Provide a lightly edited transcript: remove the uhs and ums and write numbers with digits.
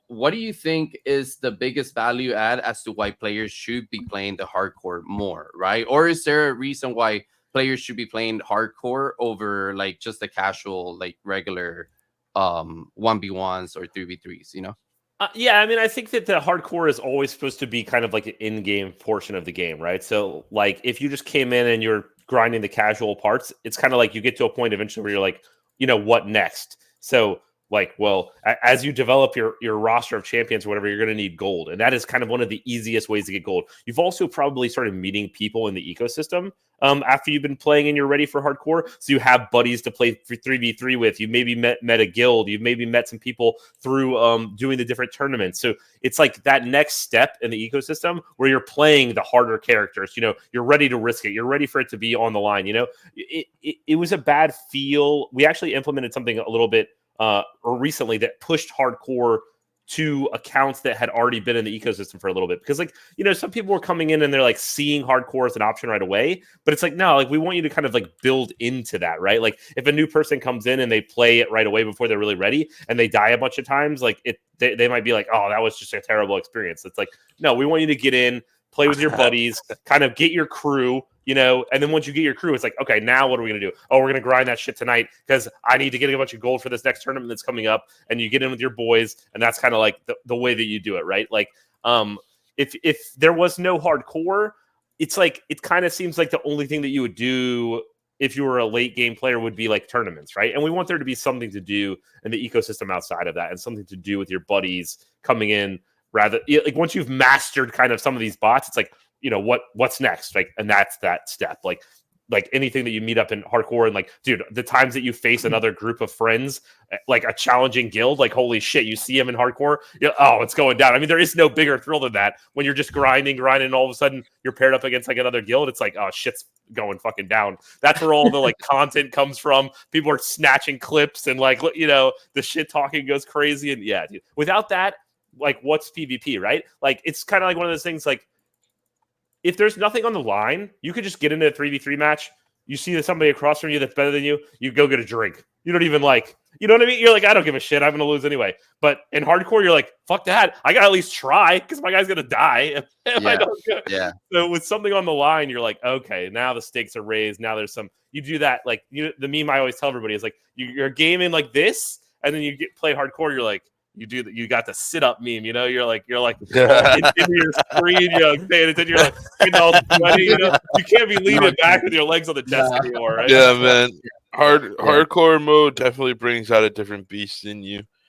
What do you think is the biggest value add as to why players should be playing the hardcore more, right? Or is there a reason why players should be playing hardcore over like just the casual, like regular 1v1s or 3v3s, you know? Yeah, I mean, I think that the hardcore is always supposed to be kind of like an in-game portion of the game, right? So, like, if you just came in and you're grinding the casual parts, it's kind of like you get to a point eventually where you're like, what next? So, like, well, as you develop your roster of champions or whatever, you're going to need gold, and that is kind of one of the easiest ways to get gold. You've also probably started meeting people in the ecosystem after you've been playing and you're ready for hardcore, so you have buddies to play 3v3 with. You maybe met a guild. You've maybe met some people through doing the different tournaments. So it's like that next step in the ecosystem where you're playing the harder characters. You're ready to risk it. You're ready for it to be on the line. It was a bad feel. We actually implemented something a little bit or recently that pushed hardcore to accounts that had already been in the ecosystem for a little bit, because some people were coming in and they're like seeing hardcore as an option right away, but it's like, no, like we want you to kind of like build into that, right? Like if a new person comes in and they play it right away before they're really ready and they die a bunch of times, like they might be like, oh, that was just a terrible experience. It's like, no, we want you to get in, play with your buddies, kind of get your crew, and then once you get your crew, it's like, okay, now what are we going to do? Oh, we're going to grind that shit tonight because I need to get a bunch of gold for this next tournament that's coming up. And you get in with your boys, and that's kind of like the way that you do it, right? Like, if there was no hardcore, it's like, it kind of seems like the only thing that you would do if you were a late game player would be like tournaments, right? And we want there to be something to do in the ecosystem outside of that, and something to do with your buddies coming in. Rather, like once you've mastered kind of some of these bots, it's like, what's next? Like, and that's that step. Like anything that you meet up in hardcore, and like, dude, the times that you face another group of friends, like a challenging guild, like holy shit, you see them in hardcore, oh, it's going down. I mean, there is no bigger thrill than that when you're just grinding, and all of a sudden you're paired up against like another guild. It's like, oh, shit's going fucking down. That's where all the like content comes from. People are snatching clips and like, the shit talking goes crazy. And yeah, dude, without that, like, what's PvP, right? Like, it's kind of like one of those things, like, if there's nothing on the line, you could just get into a 3v3 match. You see somebody across from you that's better than you, you go get a drink. You don't even like, you know what I mean? You're like, I don't give a shit. I'm going to lose anyway. But in hardcore, you're like, fuck that. I got to at least try because my guy's going to die. Yeah. So with something on the line, you're like, okay, now the stakes are raised. Now there's some, you do that. Like, the meme I always tell everybody is like, you're gaming like this, and then you play hardcore. You're like, you got the sit up meme, you're like into your screen, paying attention, you're like, all sweaty, you can't be leaning back with your legs on the desk anymore, right? Yeah, man. Hardcore mode definitely brings out a different beast in you.